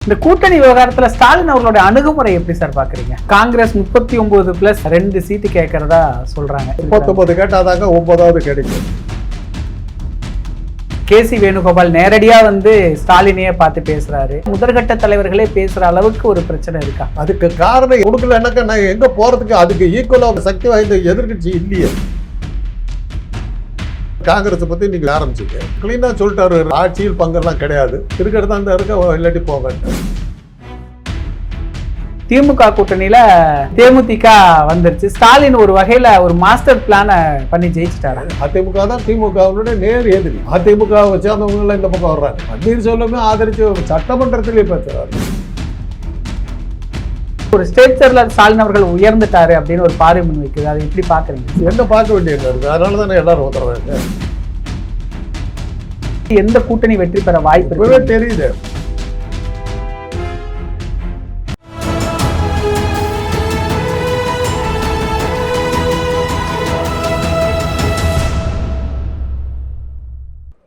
இந்த கூட்டணி விவகாரத்துல ஸ்டாலின் அவர்களுடைய அணுகுமுறை எப்படி சார் பாக்குறீங்க? காங்கிரஸ் 39+2 சீட்டு கேட்கறதா சொல்றாங்க. 39 கேட்டாதாங்க 9வது கிடைக்கும். கேசி வேணுகோபால் நேரடியா ஸ்டாலினையே பார்த்து பேசுறாரு. முதற்கட்ட தலைவர்களே பேசுற அளவுக்கு ஒரு பிரச்சனை இருக்கா? அதுக்கு காரணம் கொடுக்கலன்னாக்க நான் எங்க போறதுக்கு அதுக்கு ஈக்குவலா சக்தி வாய்ந்த எதிர்கட்சி இல்லையே. காங்கிரஸ் பத்தி நீங்க ஆரம்பிச்சீங்க, கிளீனா சொல்லிட்டாரு, ஆட்சியில் பங்கெல்லாம் கிடையாது, இருக்கிறதா அந்த இருக்க இல்லாட்டி போக. திமுக கூட்டணியில தேமுதிக வந்துருச்சு. ஸ்டாலின் ஒரு வகையில ஒரு மாஸ்டர் பிளான பண்ணி ஜெயிச்சுட்டாரு. அதிமுக தான் திமுகவுடைய நேர் எதிரி. அதிமுக சேர்ந்தவங்க எல்லாம் இந்த பக்கம் வர்றாங்க. பன்னீர்செல்வமே ஆதரிச்சு சட்டமன்றத்திலே பேசுறாரு. ஒரு ஸ்டேச்சர்ல ஸ்டாலின் அவர்கள் உயர்ந்துட்டாரு அப்படின்னு ஒரு பார்வை முன் வைக்குது. அதை எப்படி பாக்குறீங்க? என்ன பார்க்க வேண்டியது இருக்கு? அதனால தானே எல்லாரும் உத்தரவாங்க. எந்த கூட்டணி வெற்றி பெற வாய்ப்பு தெரியுது.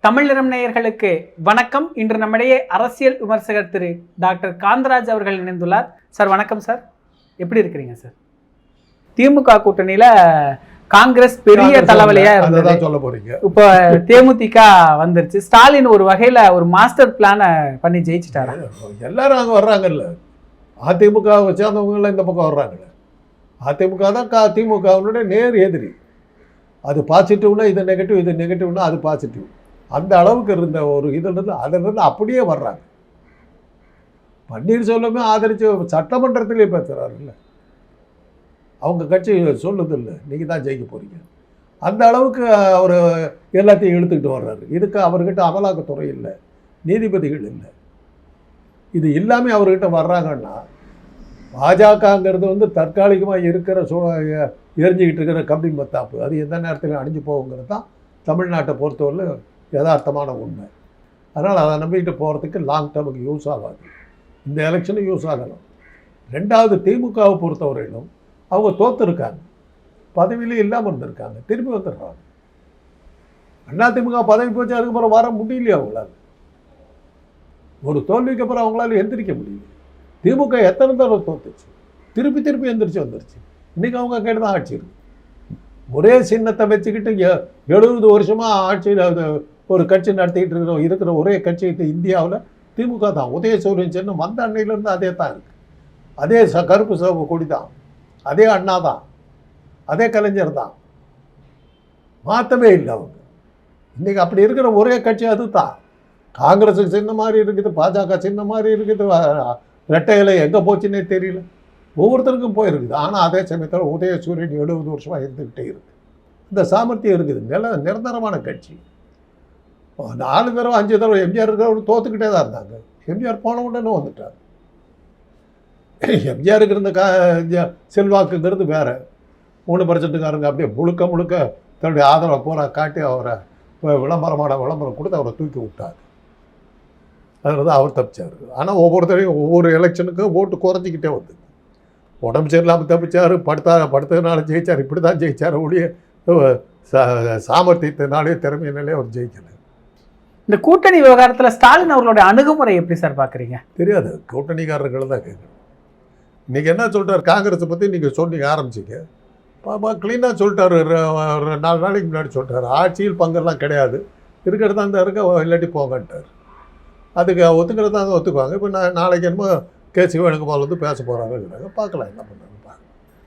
தமிழ் நிறம் நேயர்களுக்கு வணக்கம். இன்று நம்மிடையே அரசியல் விமர்சகர் திரு டாக்டர் காந்தராஜ் அவர்கள் இணைந்துள்ளார். சார் வணக்கம் சார், எப்படி இருக்கிறீங்க சார்? திமுக கூட்டணியில காங்கிரஸ் பெரிய தலைவலியா இருந்தது, சொல்ல போறீங்க. இப்போ தேமுதிக வந்துருச்சு. ஸ்டாலின் ஒரு வகையில ஒரு மாஸ்டர் பிளான பண்ணி ஜெயிச்சுட்டாரு. எல்லாரும் அங்க வர்றாங்கல்ல, அதிமுக சேர்ந்தவங்க இந்த பக்கம் வர்றாங்கல்ல. அதிமுக தான் திமுகவுடைய நேர் எதிரி. அது பாசிட்டிவ்னா இது நெகட்டிவ், இது நெகட்டிவ்னா அது பாசிட்டிவ். அந்த அளவுக்கு இருந்த ஒரு அதிலிருந்து அப்படியே வர்றாங்க. பன்னீர்செல்வமே ஆதரிச்சு சட்டமன்றத்திலே பேசுறாருல்ல, அவங்க கட்சி சொல்லுது இல்லை நீங்கள் தான் ஜெயிக்க போறீங்க. அந்த அளவுக்கு அவர் எல்லாத்தையும் இழுத்துக்கிட்டு வர்றாரு. இதுக்கு அவர்கிட்ட அமலாக்கத்துறை இல்லை, நீதிபதிகள் இல்லை. இது எல்லாமே அவர்கிட்ட வர்றாங்கன்னா பாஜகங்கிறது தற்காலிகமாக இருக்கிற எரிஞ்சிக்கிட்டு இருக்கிற கம்பி மத்தாப்பு, அது எந்த நேரத்தில் அணிஞ்சு போகுங்கிறது தான் தமிழ்நாட்டை பொறுத்தவரை யதார்த்தமான உண்மை. அதனால் அதை நம்பிக்கிட்டு போகிறதுக்கு லாங் டேர்முக்கு யூஸ் ஆகாது. இந்த எலெக்ஷனும் யூஸ் ஆகணும். ரெண்டாவது, திமுகவை பொறுத்தவரையிலும் அவங்க தோற்றுருக்காங்க, பதவியிலே இல்லாமல் இருந்திருக்காங்க, திரும்பி வந்துடுறாங்க. அதிமுக பதவி போச்சு, அதுக்கப்புறம் வர முடியலையே அவங்களால. ஒரு தோல்விக்கு அப்புறம் அவங்களால எந்திரிக்க முடியல. திமுக எத்தனை தடவை தோத்துச்சு, திருப்பி எந்திரிச்சு வந்துருச்சு. இன்றைக்கி அவங்க கேட்டு தான் ஆட்சி இருக்கு. ஒரே சின்னத்தை வச்சுக்கிட்டு 70 வருஷமாக ஆட்சியில் ஒரு கட்சி நடத்திக்கிட்டு இருக்கிற ஒரே கட்சி இந்தியாவில் திமுக தான். உதயசூரியன் சின்னம் வந்த அன்னையிலேருந்து அதே தான் இருக்குது. அதே கருப்பு சிவப்பு கொடி தான், அதே அண்ணா தான், அதே கலைஞர் தான், மாற்றவே இல்லை அவங்க. இன்றைக்கி அப்படி இருக்கிற ஒரே கட்சி அது தான். காங்கிரஸுக்கு சின்ன மாதிரி இருக்குது, பாஜக சின்ன மாதிரி இருக்குது, ரெட்டை இலை எங்கே போச்சுன்னே தெரியல, ஒவ்வொருத்தருக்கும் போயிருக்குது. ஆனால் அதே சமயத்தில் உதயசூரியன் 70 வருஷமாக இருந்துக்கிட்டே இருக்குது. இந்த சாமர்த்தியம் இருக்குது. நிரந்தரமான கட்சி. 4 தடவை 5 தடவை எம்ஜிஆர் இருக்கிறவங்க தோத்துக்கிட்டே தான் இருந்தாங்க. எம்ஜிஆர் போன உடனே வந்துட்டார். எம்ஜிஆருக்கு இருந்த செல்வாக்குங்கிறது வேறு. 3% அப்படியே முழுக்க தன்னுடைய ஆதரவை பூரா காட்டி அவரை விளம்பரம் கொடுத்து அவரை தூக்கி விட்டார். அதில் தான் அவர் தப்பிச்சார். ஆனால் ஒவ்வொருத்தரையும் ஒவ்வொரு எலெக்ஷனுக்கும் ஓட்டு குறைஞ்சிக்கிட்டே வந்து, உடம்பு சரியில்லாமல் தப்பிச்சார், படுத்ததுனால ஜெயிச்சார். இப்படி தான் ஜெயிச்சார் ஒழிய சாமர்த்தியத்தினாலே திறமையினாலே அவர் ஜெயிக்கலை. இந்த கூட்டணி விவகாரத்துல ஸ்டாலின் அவர்களுடைய அணுகுமுறை எப்படி சார் பாக்குறீங்க? தெரியாது, கூட்டணிக்காரர்கள் தான் கேட்கணும். இன்றைக்கி என்ன சொல்லிட்டார் காங்கிரஸை பற்றி நீங்கள் சொன்னீங்க, ஆரம்பிச்சிங்க. பாப்பா கிளீனாக சொல்லிட்டாரு. 4 நாளைக்கு முன்னாடி சொல்லிட்டாரு, ஆட்சியில் பங்கெல்லாம் கிடையாது, இருக்கிறதா அந்த இருக்க இல்லாட்டி போங்கன்ட்டார். அதுக்கு ஒத்துக்கிறது தான் ஒத்துக்குவாங்க. இப்போ நாளைக்கு என்னமோ கேசி வேணுகோபால் பேச போகிறாங்க, பார்க்கலாம் என்ன பண்ணுறாங்க.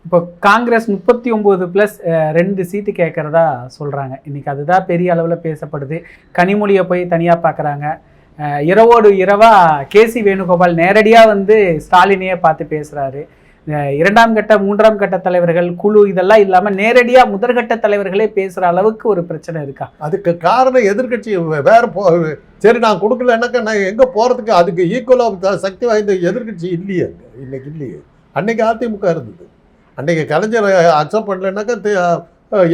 இப்போ காங்கிரஸ் 39+2 சீட்டு கேட்கறதா சொல்றாங்க. இன்னைக்கு அதுதான் பெரிய அளவில் பேசப்படுது. கனிமொழியை போய் தனியாக பார்க்குறாங்க. இரவோடு இரவா கேசி வேணுகோபால் நேரடியா ஸ்டாலினையே பார்த்து பேசுறாரு. 2ஆம் கட்ட 3ஆம் கட்ட தலைவர்கள் குழு இதெல்லாம் இல்லாமல் நேரடியாக முதற்கட்ட தலைவர்களே பேசுகிற அளவுக்கு ஒரு பிரச்சனை இருக்கா? அதுக்கு காரணம் எதிர்கட்சி வேறு சரி நான் கொடுக்கலன்னாக்கா நான் எங்கே போகிறதுக்கு அதுக்கு ஈக்குவலாக சக்தி வாய்ந்த எதிர்கட்சி இல்லையே. இன்னைக்கு இல்லையே. அன்னைக்கு அதிமுக இருந்தது. அன்றைக்கி கலைஞர் அக்செப்ட் பண்ணலைன்னாக்கா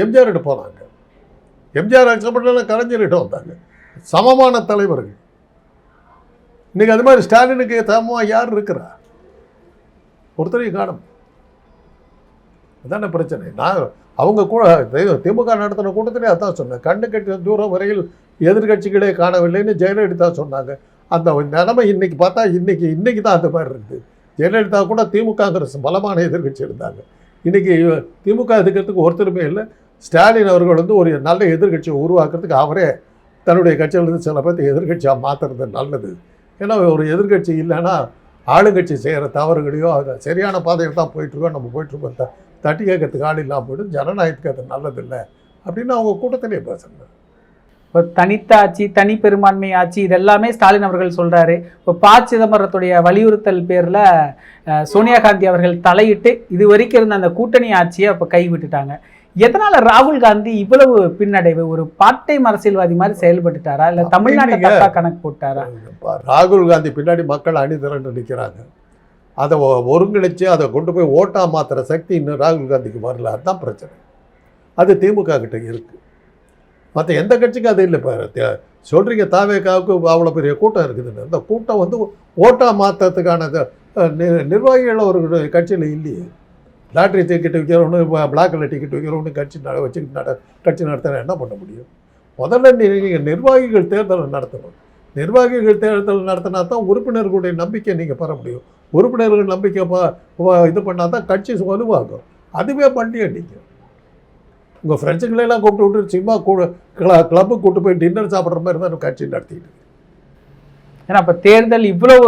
எம்ஜிஆர்கிட்ட போனாங்க. எம்ஜிஆர் அக்செப்ட் பண்ணலன்னா கலைஞர்கிட்ட வந்தாங்க. சமமான தலைவர்கள். இன்றைக்கி அது மாதிரி ஸ்டாலினுக்கு சமமாக யார் இருக்கிறா? ஒருத்தரையும் காணும். அதான பிரச்சனை. நான் அவங்க கூட திமுக நடத்தின கூட்டத்திலே அதான் சொன்னேன். கண்ணு கட்டி தூரம் வரையில் எதிர்கட்சிகளே காணவில்லைன்னு ஜெயலலிதா சொன்னாங்க. அந்த நிலைமை இன்னைக்கு பார்த்தா இன்னைக்கு தான் அந்த மாதிரி இருக்குது. ஜெயலலிதா கூட திமுக பலமான எதிர்கட்சி இருந்தாங்க. இன்னைக்கு திமுக எதிர்க்கிறதுக்கு ஒருத்தருமே இல்லை. ஸ்டாலின் அவர்கள் வந்து ஒரு நல்ல எதிர்கட்சியை உருவாக்குறதுக்கு அவரே தன்னுடைய கட்சியிலிருந்து சில பேர்த்து எதிர்கட்சியாக மாற்றுறது நல்லது. ஏன்னா ஒரு எதிர்கட்சி இல்லைன்னா ஆளுங்கட்சி செய்கிற தவறுகளையோ அதை சரியான பாதையில் தான் போயிட்டுருக்கோம், நம்ம போயிட்டுருக்கோம், தட்டி கேட்கறதுக்கு ஆள் இல்லாமல் போய்ட்டு ஜனநாயகத்துக்கு அது நல்லதில்லை அப்படின்னு அவங்க கூட்டத்திலே பேசுகிறாங்க. இப்போ தனித்த ஆட்சி, தனி பெரும்பான்மை ஆட்சி, இதெல்லாமே ஸ்டாலின் அவர்கள் சொல்கிறாரு. இப்போ ப. சிதம்பரத்துடைய வலியுறுத்தல் பேரில் சோனியா காந்தி அவர்கள் தலையிட்டு இது வரைக்கும் இருந்த அந்த கூட்டணி ஆட்சியை அப்போ கைவிட்டுட்டாங்க. எதனால் ராகுல் காந்தி இவ்வளவு பின்னடைவு? ஒரு பார்ட் டைம் அரசியல்வாதி மாதிரி செயல்பட்டுட்டாரா, இல்லை தமிழ்நாட்டை தப்பா கணக்கு போட்டாரா? ராகுல் காந்தி பின்னாடி மக்கள் அணிதிரண்டு நிற்கிறாங்க. அதை ஒருங்கிணைச்சு அதை கொண்டு போய் ஓட்டா மாத்திர சக்தி இன்னும் ராகுல் காந்திக்கு வரல. அதுதான் பிரச்சனை. அது திமுக கிட்ட இருக்குது. மற்ற எந்த கட்சிக்கும் அது இல்லை. இப்போ சொல்கிறீங்க தாவேக்காவுக்கு அவ்வளோ பெரிய கூட்டம் இருக்குதுன்னு. அந்த கூட்டம் வந்து ஓட்டா மாற்றத்துக்கான நிர்வாகிகள் ஒரு கட்சியில் இல்லையே. லாட்ரி டிக்கெட் விற்கிறவனு, பிளாக்கில் டிக்கெட் விற்கிறவனு கட்சி நடத்தினா என்ன பண்ண முடியும்? முதல்ல நீங்கள் நிர்வாகிகள் தேர்தலை நடத்தணும். நிர்வாகிகள் தேர்தல் நடத்தினா தான் உறுப்பினர்களுடைய நம்பிக்கை நீங்கள் பெற முடியும். உறுப்பினர்கள் நம்பிக்கை இது பண்ணால் தான் கட்சி வலுவாகும். அதுவே பண்ணியே நீங்கள் உங்கள் ஃப்ரெண்ட்ஸுங்களெல்லாம் கூப்பிட்டு விட்டு சும்மா கிளப்புக்கு கூப்பிட்டு போய் டின்னர் சாப்பிட்ற மாதிரி தான் கட்சி நடத்திக்கிட்டு. ஏன்னா இப்போ தேர்தல் இவ்வளவு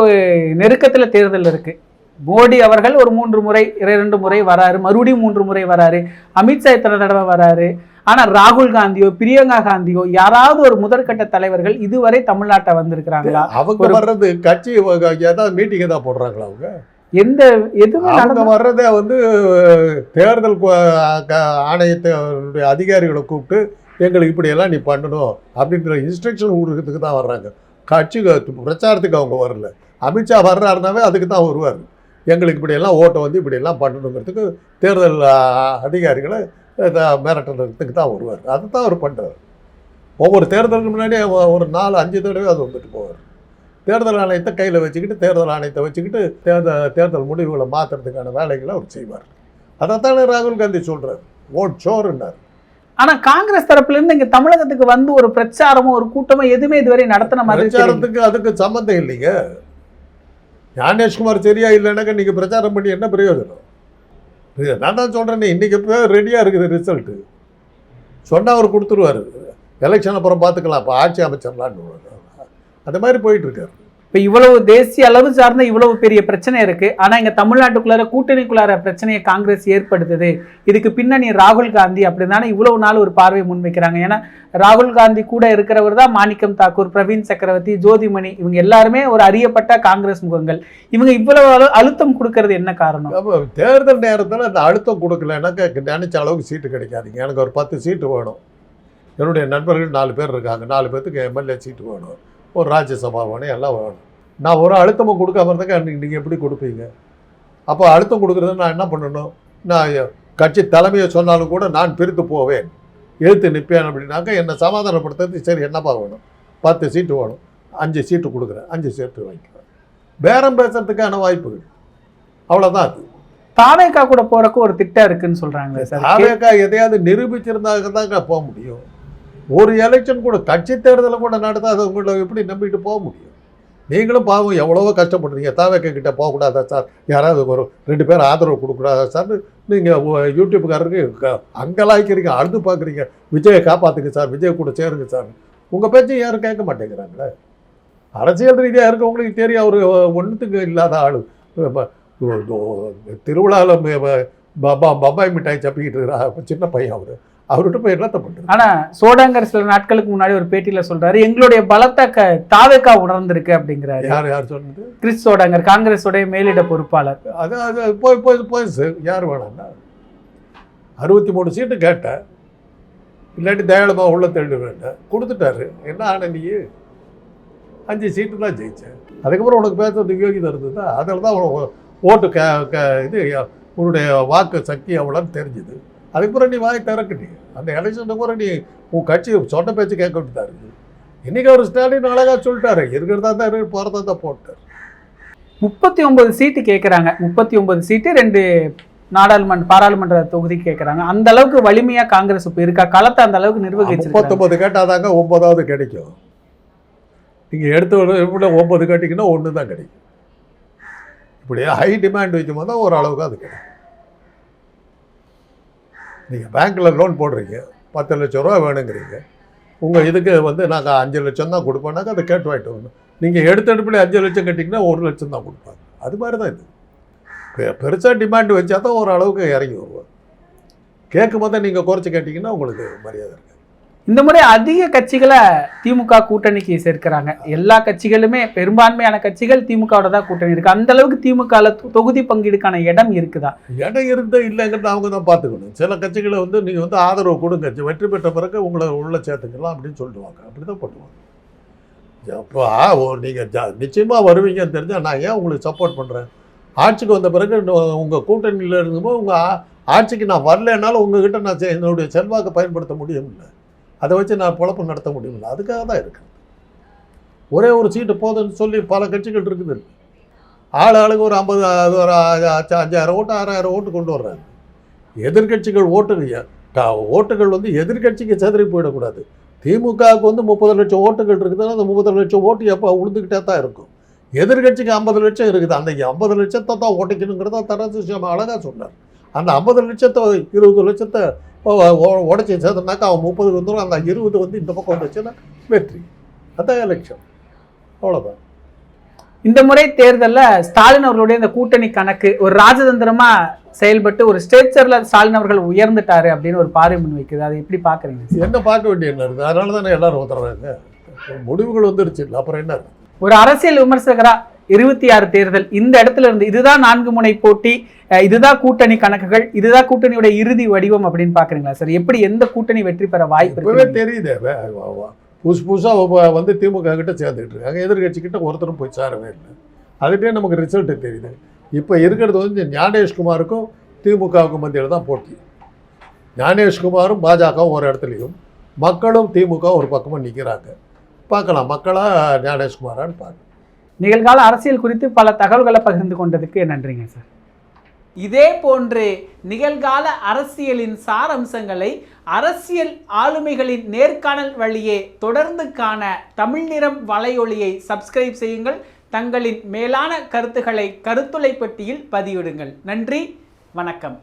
நெருக்கத்தில் தேர்தல் இருக்குது. மோடி அவர்கள் ஒரு 3 முறை 2 முறை வராரு, மறுபடியும் 3 முறை வராரு. அமித்ஷா இத்தனை தடவை வராரு. ஆனால் ராகுல் காந்தியோ பிரியங்கா காந்தியோ யாராவது ஒரு முதற்கட்ட தலைவர்கள் இதுவரை தமிழ்நாட்டை வந்திருக்கிறாங்களா? அவங்க வர்றது கட்சி ஏதாவது மீட்டிங் ஏதாவது போடுறாங்களா? அவங்க எதுவுமே வர்றதே வந்து தேர்தல் ஆணையத்தினுடைய அதிகாரிகளை கூப்பிட்டு எங்களுக்கு இப்படியெல்லாம் நீ பண்ணணும் அப்படின்ற இன்ஸ்ட்ரக்ஷன் கொடுக்கறதுக்கு தான் வர்றாங்க. கட்சி பிரச்சாரத்துக்கு அவங்க வரல. அமித்ஷா வர்றாருனாவே அதுக்கு தான் வருவார். எங்களுக்கு இப்படியெல்லாம் ஓட்டை வந்து இப்படியெல்லாம் பண்ணணுங்கிறதுக்கு தேர்தல் அதிகாரிகளை மிரட்டுறதுக்கு தான் வருவார். அதுதான் அவர் பண்ணுறாரு. ஒவ்வொரு தேர்தலுக்கு முன்னாடியே ஒரு 4-5 தடவை அது வந்துட்டு போவார். தேர்தல் ஆணையத்தை கையில் வச்சுக்கிட்டு தேர்தல் முடிவுகளை மாற்றுறதுக்கான வேலைகளை அவர் செய்வார். அதைத்தானே ராகுல் காந்தி சொல்கிறார், ஓட் ஷோர்ன்னார். ஆனால் காங்கிரஸ் தரப்புலேருந்து இங்கே தமிழகத்துக்கு வந்து ஒரு பிரச்சாரமோ ஒரு கூட்டமோ எதுவுமே இதுவரை நடத்தின மாதிரி பிரச்சாரத்துக்கு அதுக்கு சம்மந்தம் இல்லைங்க. ஞானேஷ்குமார் சரியா இல்லைன்னாக்க நீங்கள் பிரச்சாரம் பண்ணி என்ன பிரயோஜனம்? நான் தான் சொல்கிறேன், இன்றைக்கி இப்போ ரெடியாக இருக்குது ரிசல்ட்டு. சொன்னால் அவர் கொடுத்துருவார். எலெக்ஷன் அப்புறம் பார்த்துக்கலாம், இப்போ ஆட்சி அமைச்சிடலான்னு அந்த மாதிரி போயிட்டுருக்காரு. இப்போ இவ்வளவு தேசிய அளவு சார்ந்த இவ்வளவு பெரிய பிரச்சனை இருக்குது. ஆனால் இங்கே தமிழ்நாட்டுக்குள்ளார கூட்டணிக்குள்ளார பிரச்சனையை காங்கிரஸ் ஏற்படுத்துது. இதுக்கு பின்னணி ராகுல் காந்தி அப்படி தானே இவ்வளவு நாள் ஒரு பார்வையை முன்வைக்கிறாங்க. ஏன்னா ராகுல் காந்தி கூட இருக்கிறவர் தான் மாணிக்கம் தாக்கூர், பிரவீன் சக்கரவர்த்தி, ஜோதிமணி. இவங்க எல்லாருமே ஒரு அறியப்பட்ட காங்கிரஸ் முகங்கள். இவங்க இவ்வளவு அழுத்தம் கொடுக்கறது என்ன காரணம்? தேர்தல் நேரத்தில் அந்த அழுத்தம் கொடுக்கலன்னாக்க நினைச்ச அளவுக்கு சீட்டு கிடைக்காதுங்க. எனக்கு ஒரு 10 சீட்டு வேணும். என்னுடைய நண்பர்கள் 4 பேர் இருக்காங்க. 4 பேர்த்துக்கு எம்எல்ஏ சீட்டு வேணும், ஒரு ராஜ்யசபா வேணும், எல்லாம் வேணும். நான் ஒரு அழுத்தமும் கொடுக்காம இருந்தாக்க நீங்கள் எப்படி கொடுப்பீங்க? அப்போ அழுத்தம் கொடுக்குறது நான் என்ன பண்ணணும்? நான் கட்சி தலைமையை சொன்னாலும் கூட நான் பிரித்து போவேன், எழுத்து நிற்பேன் அப்படின்னாக்கா என்னை சமாதானப்படுத்துறது. சரி, என்னப்பா வேணும்? 10 சீட்டு வேணும், 5 சீட்டு கொடுக்குறேன், 5 சீட்டு வாங்கிக்குவேன். பேரம் பேசுறதுக்கான வாய்ப்புகள் அவ்வளோதான். அது தாவேக்கா கூட போறக்கு ஒரு திட்டம் இருக்குன்னு சொல்றாங்க சார். தாவேக்கா எதையாவது நிரூபிச்சிருந்தாங்க தாங்க போக முடியும். ஒரு எலெக்ஷன் கூட கட்சி தேர்தலை கூட நடத்தாத உங்களை எப்படி நம்பிட்டு போக முடியும்? நீங்களும் பாவம் எவ்வளவோ கஷ்டப்படுறீங்க. தாவேக்கா கிட்ட போகக்கூடாதா சார்? யாராவது ஒரு 2 பேர் ஆதரவு கொடுக்கூடாதா சார்? நீங்கள் யூடியூப்புக்காரருக்கு அங்கலாய்க்கிறீங்க, அழுது பார்க்குறீங்க. விஜயை காப்பாற்றுங்க சார், விஜய் கூட சேருங்க சார். உங்கள் பேச்சை யாரும் கேட்க மாட்டேங்கிறாங்களே. அரசியல் ரீதியாக இருக்கவங்களுக்கு தெரியும் அவர் ஒன்றுத்துக்கு இல்லாத ஆள். திருவிழாவில் பம்பாய் மிட்டாய் சப்பிக்கிட்டு இருக்கிற சின்ன பையன் அவர்கிட்ட போய் என்னத்தை பண்ணுறது? ஆனால் சோடாங்கர் சில நாட்களுக்கு முன்னாடி ஒரு பேட்டியில் சொல்கிறாரு, எங்களுடைய பலத்தை தாவேக்கா உணர்ந்திருக்கு அப்படிங்கிறாரு. யார் சொன்னது? கிறிஸ் சோடாங்கர், காங்கிரஸோடைய மேலிட பொறுப்பாளர். அது போய் யார் வேணாம்னா 63 சீட்டு கேட்டேன், இல்லாட்டி தயாளமாக உள்ள தேடுவேன், கொடுத்துட்டாரு. என்ன ஆன நீ 5 சீட்டு தான் ஜெயித்தேன். அதுக்கப்புறம் உனக்கு பேசுறதுக்கு யோகிதா இருந்ததா? அதில் தான் ஓட்டு இது உன்னுடைய வாக்கு சக்தி அவ்வளோன்னு தெரிஞ்சுது. அதுக்கப்புறம் நீ வாய் திறக்கட்டி அந்த எலெக்ஷனுக்கு கூட நீ உன் கட்சி சொன்ன பேச்சு கேட்க விட்டுதான் இருக்குது. இன்றைக்கி அவர் ஸ்டாலின் அழகாக சொல்லிட்டாரு, இருக்கிறதா தான் இருக்கு, போகிறதா தான் போட்டார். 39 சீட்டு கேட்குறாங்க. 39 சீட்டு 2 பாராளுமன்ற தொகுதி கேட்குறாங்க. அந்த அளவுக்கு வலிமையாக காங்கிரஸ் இப்போ இருக்கா? களத்தை அந்த அளவுக்கு நிர்வகிச்சு 39 கேட்டாதாங்க 9வது கிடைக்கும். நீங்கள் எடுத்து இப்படி 9 கட்டிங்கன்னா 1 தான் கிடைக்கும். இப்படியே ஹை டிமாண்ட் வைக்கும் போது தான் ஓரளவுக்கு அது கிடைக்கும். நீங்கள் பேங்க்கில் லோன் போடுறீங்க, 10 லட்ச ரூபா வேணுங்கிறீங்க, உங்கள் இதுக்கு நாங்கள் 5 லட்சம் தான் கொடுப்போம்னாக்கா அதை கேட்டு வாங்கிட்டு வரணும். நீங்கள் எடுத்தடுப்பில் 5 லட்சம் கட்டிங்கன்னா 1 லட்சம் தான் கொடுப்பாங்க. அது மாதிரி தான் இது. பெருசாக டிமாண்ட் வச்சா தான் ஓரளவுக்கு இறங்கி வருவாங்க. கேட்கும் போது நீங்கள் குறைச்சி கேட்டிங்கன்னா உங்களுக்கு மரியாதை இருக்குது. இந்த முறை அதிக கட்சிகளை திமுக கூட்டணிக்கு சேர்க்கிறாங்க. எல்லா கட்சிகளுமே, பெரும்பான்மையான கட்சிகள் திமுகவோட தான் கூட்டணி இருக்கு. அந்த அளவுக்கு திமுக தொகுதி பங்கீடுக்கான இடம் இருக்குதா? இடம் இருந்தா இல்லைங்கிறது அவங்க தான் பார்த்துக்கணும். சில கட்சிகளை நீங்கள் ஆதரவு கொடுங்க, வெற்றி பெற்ற பிறகு உங்களை உள்ள சேர்த்துக்கலாம் அப்படின்னு சொல்லுவாங்க. அப்படி தான் பண்ணுவாங்க. அப்போ நீங்கள் நிச்சயமாக வருவீங்கன்னு தெரிஞ்சால் நான் ஏன் உங்களுக்கு சப்போர்ட் பண்ணுறேன்? ஆட்சிக்கு வந்த பிறகு உங்கள் கூட்டணியில் இருந்தபோது உங்கள் ஆட்சிக்கு நான் வரலனாலும் உங்ககிட்ட நான் என்னுடைய செல்வாக்கை பயன்படுத்த முடியும் இல்லை, அதை வச்சு நான் பொழப்பு நடத்த முடியல. அதுக்காக தான் இருக்குது. ஒரே ஒரு சீட்டு போதுன்னு சொல்லி பல கட்சிகள் இருக்குது. ஆளுக்கு ஒரு 50 5,000 ஓட்டு 6,000 ஓட்டு கொண்டு வர்றாங்க. எதிர்கட்சிகள் ஓட்டுகள் எதிர்கட்சிக்கு செதறி போயிடக்கூடாது. திமுகவுக்கு 30 லட்சம் ஓட்டுகள் இருக்குதுன்னா அந்த 30 லட்சம் ஓட்டு எப்போ உழுந்துக்கிட்டே தான் இருக்கும். எதிர்கட்சிக்கு 50 லட்சம் இருக்குது. அந்த 50 லட்சத்தை தான் ஓட்டிக்கணுங்கிறத தரசு அழகாக சொன்னார். அந்த 50 லட்சத்தை 20 லட்சத்தை உடச்சி சேர்த்துனாக்கா அவன் 30 வந்துடும். அந்த 20 இந்த பக்கம் வந்துச்சுன்னா வெற்றி. அதான் எலெக்ஷன். அவ்வளோதான். இந்த முறை தேர்தலில் ஸ்டாலின் அவர்களுடைய இந்த கூட்டணி கணக்கு ஒரு ராஜதந்திரமா செயல்பட்டு ஒரு ஸ்டேச்சர்ல ஸ்டாலின் அவர்கள் உயர்ந்துட்டாரு அப்படின்னு ஒரு பார்வை முன் வைக்குது. அதை எப்படி பாக்குறீங்க? என்ன பார்க்க வேண்டிய என்ன இருக்குது? அதனால தானே எல்லாரும் வந்துடுறாங்க. முடிவுகள் வந்துருச்சு இல்லை, அப்புறம் என்ன இருக்கு? ஒரு அரசியல் விமர்சகரா 26 தேர்தல் இந்த இடத்துல இருந்து இதுதான் 4 முனை போட்டி, இதுதான் கூட்டணி கணக்குகள், இதுதான் கூட்டணியோட இறுதி வடிவம் அப்படின்னு பாக்குறீங்களா சார்? எப்படி எந்த கூட்டணி வெற்றி பெற வாய்ப்பு இப்பவே தெரியுது. புதுசாக திமுக கிட்ட சேர்ந்துக்கிட்டு இருக்காங்க. எதிர்கட்சிக்கிட்ட ஒருத்தரும் போய் சேரவே இல்லை. அதுகிட்டே நமக்கு ரிசல்ட்டு தெரியுது. இப்போ இருக்கிறது ஞானேஷ்குமாருக்கும் திமுகவுக்கும் மத்தியில் தான் போட்டி. ஞானேஷ்குமாரும் பாஜகவும் ஒரு இடத்துலையும், மக்களும் திமுக ஒரு பக்கமாக நிற்கிறாங்க. பார்க்கலாம் மக்களா ஞானேஷ்குமாரான்னு பார்க்கலாம். நிகழ்கால அரசியல் குறித்து பல தகவல்களை பகிர்ந்து கொண்டதுக்கு நன்றிங்க சார். இதே போன்று நிகழ்கால அரசியலின் சாரம்சங்களை அரசியல் ஆளுமைகளின் நேர்காணல் வழியே தொடர்ந்து காண தமிழ் நிறம் வலையொலியை சப்ஸ்கிரைப் செய்யுங்கள். தங்களின் மேலான கருத்துக்களை கருத்துளை பெட்டியில் பதிவிடுங்கள். நன்றி, வணக்கம்.